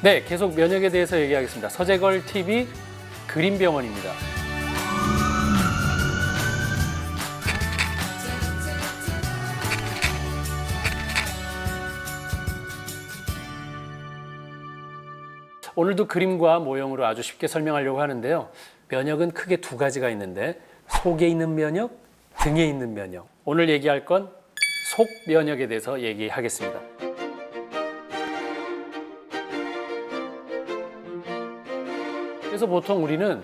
네, 계속 면역에 대해서 얘기하겠습니다. 서재걸 TV 그린병원입니다. 오늘도 그림과 모형으로 아주 쉽게 설명하려고 하는데요. 면역은 크게 두 가지가 있는데 속에 있는 면역, 등에 있는 면역. 오늘 얘기할 건 속면역에 대해서 얘기하겠습니다. 그래서 보통 우리는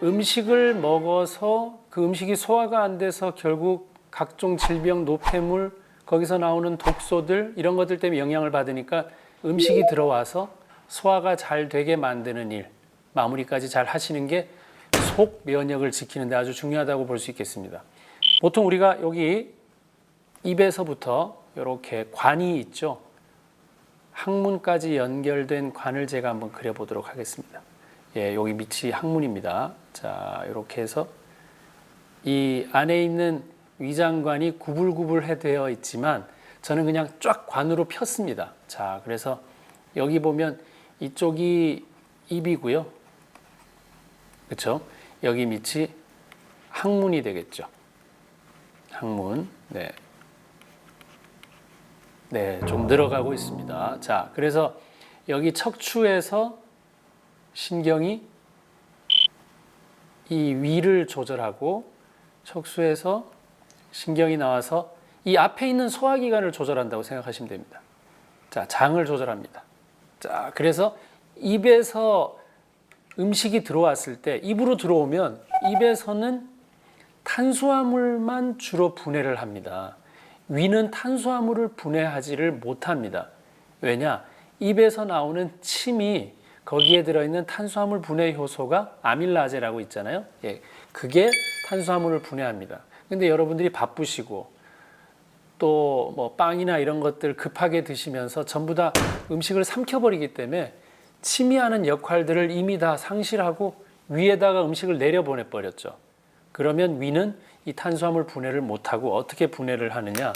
음식을 먹어서 그 음식이 소화가 안 돼서 결국 각종 질병, 노폐물, 거기서 나오는 독소들 이런 것들 때문에 영향을 받으니까 음식이 들어와서 소화가 잘 되게 만드는 일, 마무리까지 잘 하시는 게 속 면역을 지키는 데 아주 중요하다고 볼 수 있겠습니다. 보통 우리가 여기 입에서부터 이렇게 관이 있죠. 항문까지 연결된 관을 제가 한번 그려보도록 하겠습니다. 예, 여기 밑이 항문입니다. 자, 이렇게 해서 이 안에 있는 위장관이 구불구불해 되어 있지만 저는 그냥 쫙 관으로 폈습니다. 자, 그래서 여기 보면 이쪽이 입이고요. 그렇죠? 여기 밑이 항문이 되겠죠. 항문. 네. 네, 좀 늘어가고 있습니다. 자, 그래서 여기 척추에서 신경이 이 위를 조절하고 척수에서 신경이 나와서 이 앞에 있는 소화기관을 조절한다고 생각하시면 됩니다. 자, 장을 조절합니다. 자, 그래서 입에서 음식이 들어왔을 때 입으로 들어오면 입에서는 탄수화물만 주로 분해를 합니다. 위는 탄수화물을 분해하지를 못합니다. 왜냐? 입에서 나오는 침이 거기에 들어있는 탄수화물 분해 효소가 아밀라제라고 있잖아요. 예, 그게 탄수화물을 분해합니다. 근데 여러분들이 바쁘시고 또 뭐 빵이나 이런 것들 급하게 드시면서 전부 다 음식을 삼켜버리기 때문에 침이 하는 역할들을 이미 다 상실하고 위에다가 음식을 내려보내 버렸죠. 그러면 위는 이 탄수화물 분해를 못하고 어떻게 분해를 하느냐?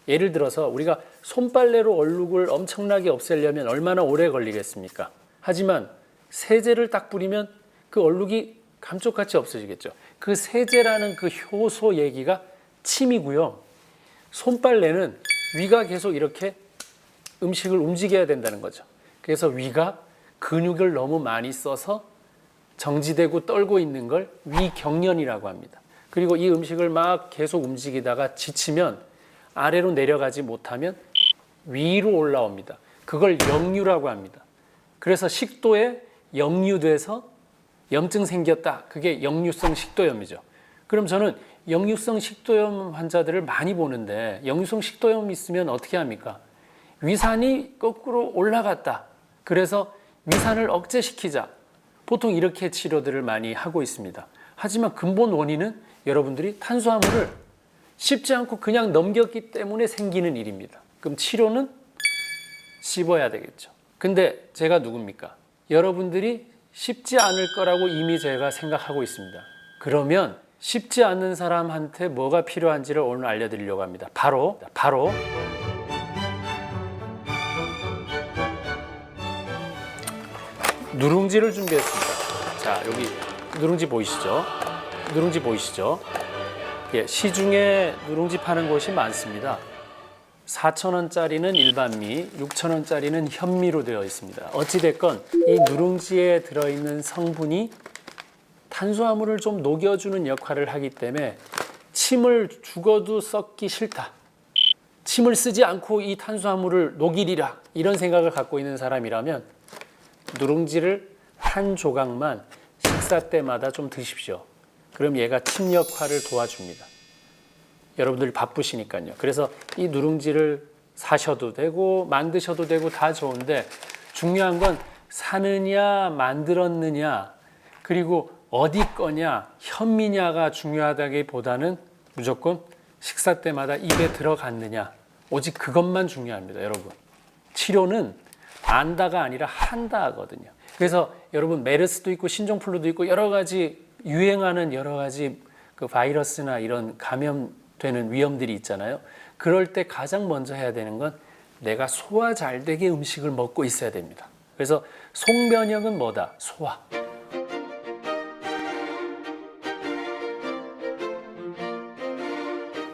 예를 들어서 우리가 손빨래로 얼룩을 엄청나게 없애려면 얼마나 오래 걸리겠습니까? 하지만 세제를 딱 뿌리면 그 얼룩이 감쪽같이 없어지겠죠. 그 세제라는 그 효소 얘기가 침이고요. 손빨래는 위가 계속 이렇게 음식을 움직여야 된다는 거죠. 그래서 위가 근육을 너무 많이 써서 정지되고 떨고 있는 걸 위경련이라고 합니다. 그리고 이 음식을 막 계속 움직이다가 지치면 아래로 내려가지 못하면 위로 올라옵니다. 그걸 역류라고 합니다. 그래서 식도에 역류돼서 염증 생겼다. 그게 역류성 식도염이죠. 그럼 저는 역류성 식도염 환자들을 많이 보는데 역류성 식도염 있으면 어떻게 합니까? 위산이 거꾸로 올라갔다. 그래서 위산을 억제시키자. 보통 이렇게 치료들을 많이 하고 있습니다. 하지만 근본 원인은 여러분들이 탄수화물을 씹지 않고 그냥 넘겼기 때문에 생기는 일입니다. 그럼 치료는 씹어야 되겠죠. 근데 제가 누굽니까? 여러분들이 씹지 않을 거라고 이미 제가 생각하고 있습니다. 그러면 씹지 않는 사람한테 뭐가 필요한지를 오늘 알려드리려고 합니다. 바로 누룽지를 준비했습니다. 자, 여기 누룽지 보이시죠? 누룽지 보이시죠? 예, 시중에 누룽지 파는 곳이 많습니다. 4,000원짜리는 일반미, 6,000원짜리는 현미로 되어 있습니다. 어찌됐건 이 누룽지에 들어있는 성분이 탄수화물을 좀 녹여주는 역할을 하기 때문에 침을 죽어도 썩기 싫다. 침을 쓰지 않고 이 탄수화물을 녹이리라. 이런 생각을 갖고 있는 사람이라면 누룽지를 한 조각만 식사 때마다 좀 드십시오. 그럼 얘가 침 역할을 도와줍니다. 여러분들이 바쁘시니까요. 그래서 이 누룽지를 사셔도 되고 만드셔도 되고 다 좋은데 중요한 건 사느냐 만들었느냐 그리고 어디 거냐 현미냐가 중요하다기보다는 무조건 식사 때마다 입에 들어갔느냐 오직 그것만 중요합니다. 여러분 치료는 안다가 아니라 한다 하거든요. 그래서 여러분 메르스도 있고 신종플루도 있고 여러 가지 유행하는 여러 가지 그 바이러스나 이런 감염되는 위험들이 있잖아요. 그럴 때 가장 먼저 해야 되는 건 내가 소화 잘 되게 음식을 먹고 있어야 됩니다. 그래서 속면역은 뭐다? 소화.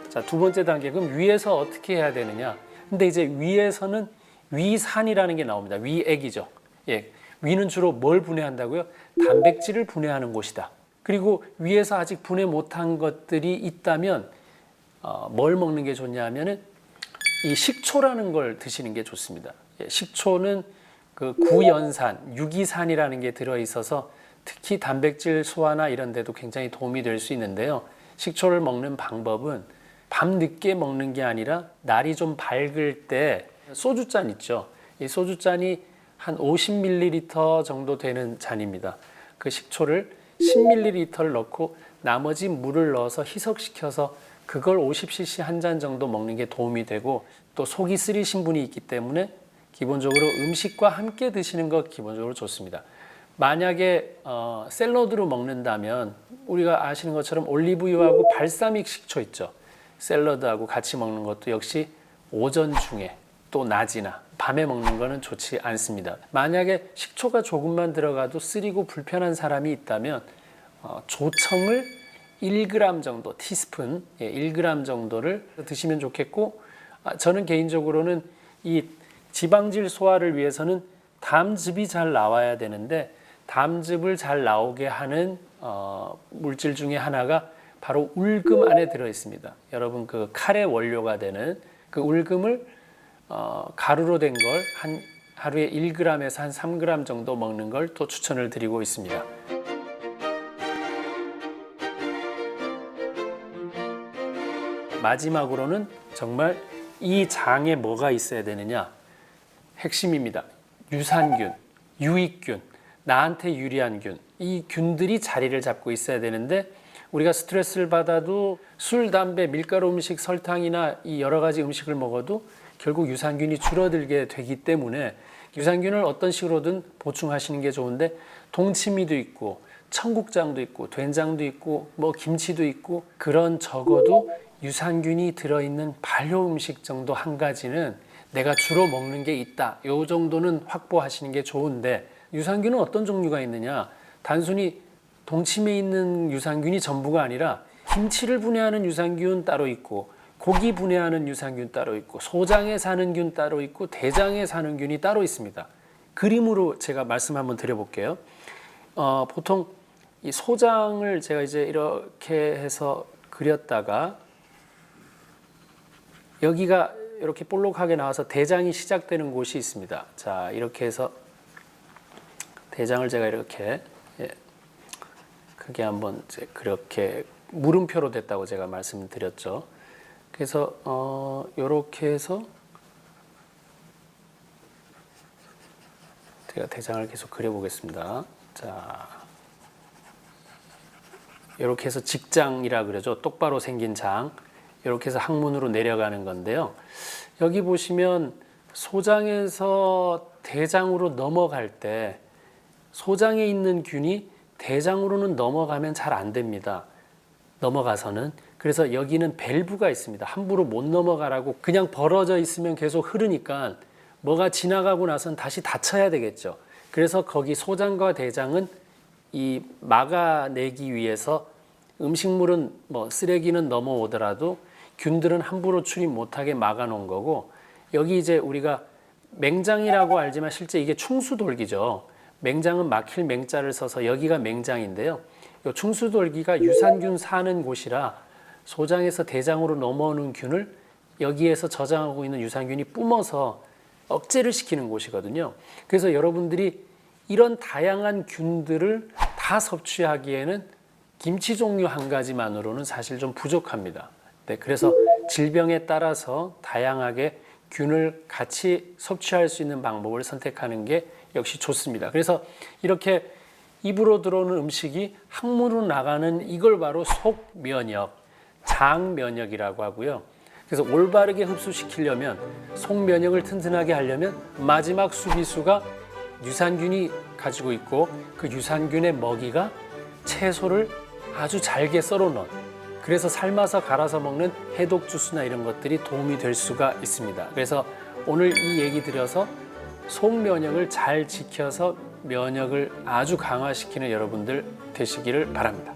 자, 두 번째 단계, 그럼 위에서 어떻게 해야 되느냐? 근데 이제 위에서는 위산이라는 게 나옵니다. 위액이죠. 예, 위는 주로 뭘 분해한다고요? 단백질을 분해하는 곳이다. 그리고 위에서 아직 분해 못한 것들이 있다면 뭘 먹는 게 좋냐 하면은 이 식초라는 걸 드시는 게 좋습니다. 예, 식초는 그 구연산, 유기산이라는 게 들어있어서 특히 단백질 소화나 이런 데도 굉장히 도움이 될 수 있는데요. 식초를 먹는 방법은 밤 늦게 먹는 게 아니라 날이 좀 밝을 때 소주잔 있죠. 이 소주잔이 한 50ml 정도 되는 잔입니다. 그 식초를 10ml를 넣고 나머지 물을 넣어서 희석시켜서 그걸 50cc 한 잔 정도 먹는 게 도움이 되고, 또 속이 쓰리신 분이 있기 때문에 기본적으로 음식과 함께 드시는 것 기본적으로 좋습니다. 만약에 샐러드로 먹는다면 우리가 아시는 것처럼 올리브유하고 발사믹 식초 있죠. 샐러드하고 같이 먹는 것도 역시 오전 중에 또 낮이나 밤에 먹는 거는 좋지 않습니다. 만약에 식초가 조금만 들어가도 쓰리고 불편한 사람이 있다면 조청을 1g 정도, 티스푼 1g 정도를 드시면 좋겠고, 저는 개인적으로는 이 지방질 소화를 위해서는 담즙이 잘 나와야 되는데, 담즙을 잘 나오게 하는 물질 중에 하나가 바로 울금 안에 들어 있습니다. 여러분, 그 칼의 원료가 되는 그 울금을 가루로 된 걸 한 하루에 1g에서 한 3g 정도 먹는 걸 또 추천을 드리고 있습니다. 마지막으로는 정말 이 장에 뭐가 있어야 되느냐? 핵심입니다. 유산균, 유익균, 나한테 유리한 균, 이 균들이 자리를 잡고 있어야 되는데, 우리가 스트레스를 받아도 술, 담배, 밀가루 음식, 설탕이나 이 여러 가지 음식을 먹어도 결국 유산균이 줄어들게 되기 때문에 유산균을 어떤 식으로든 보충하시는 게 좋은데, 동치미도 있고 청국장도 있고 된장도 있고 뭐 김치도 있고, 그런 적어도 유산균이 들어있는 발효 음식 정도 한 가지는 내가 주로 먹는 게 있다, 요 정도는 확보하시는 게 좋은데, 유산균은 어떤 종류가 있느냐? 단순히 동치미에 있는 유산균이 전부가 아니라 김치를 분해하는 유산균 따로 있고, 고기 분해하는 유산균 따로 있고, 소장에 사는 균 따로 있고, 대장에 사는 균이 따로 있습니다. 그림으로 제가 말씀 한번 드려볼게요. 보통 이 소장을 제가 이제 이렇게 해서 그렸다가 여기가 이렇게 볼록하게 나와서 대장이 시작되는 곳이 있습니다. 자, 이렇게 해서 대장을 제가 이렇게 크게 한번 이제 그렇게 물음표로 됐다고 제가 말씀드렸죠. 그래서 이렇게 해서 제가 대장을 계속 그려보겠습니다. 자, 이렇게 해서 직장이라 그러죠. 똑바로 생긴 장. 이렇게 해서 항문으로 내려가는 건데요. 여기 보시면 소장에서 대장으로 넘어갈 때 소장에 있는 균이 대장으로는 넘어가면 잘 안 됩니다. 넘어가서는. 그래서 여기는 밸브가 있습니다. 함부로 못 넘어가라고 그냥 벌어져 있으면 계속 흐르니까 뭐가 지나가고 나선 다시 닫혀야 되겠죠. 그래서 거기 소장과 대장은 이 막아내기 위해서 음식물은 뭐 쓰레기는 넘어오더라도 균들은 함부로 출입 못하게 막아놓은 거고, 여기 이제 우리가 맹장이라고 알지만 실제 이게 충수돌기죠. 맹장은 막힐 맹자를 써서 여기가 맹장인데요. 이 충수돌기가 유산균 사는 곳이라 소장에서 대장으로 넘어오는 균을 여기에서 저장하고 있는 유산균이 뿜어서 억제를 시키는 곳이거든요. 그래서 여러분들이 이런 다양한 균들을 다 섭취하기에는 김치 종류 한 가지만으로는 사실 좀 부족합니다. 네, 그래서 질병에 따라서 다양하게 균을 같이 섭취할 수 있는 방법을 선택하는 게 역시 좋습니다. 그래서 이렇게 입으로 들어오는 음식이 항문으로 나가는 이걸 바로 속면역, 장면역이라고 하고요. 그래서 올바르게 흡수시키려면, 속면역을 튼튼하게 하려면 마지막 수비수가 유산균이 가지고 있고, 그 유산균의 먹이가 채소를 아주 잘게 썰어 넣은, 그래서 삶아서 갈아서 먹는 해독 주스나 이런 것들이 도움이 될 수가 있습니다. 그래서 오늘 이 얘기 드려서 속 면역을 잘 지켜서 면역을 아주 강화시키는 여러분들 되시기를 바랍니다.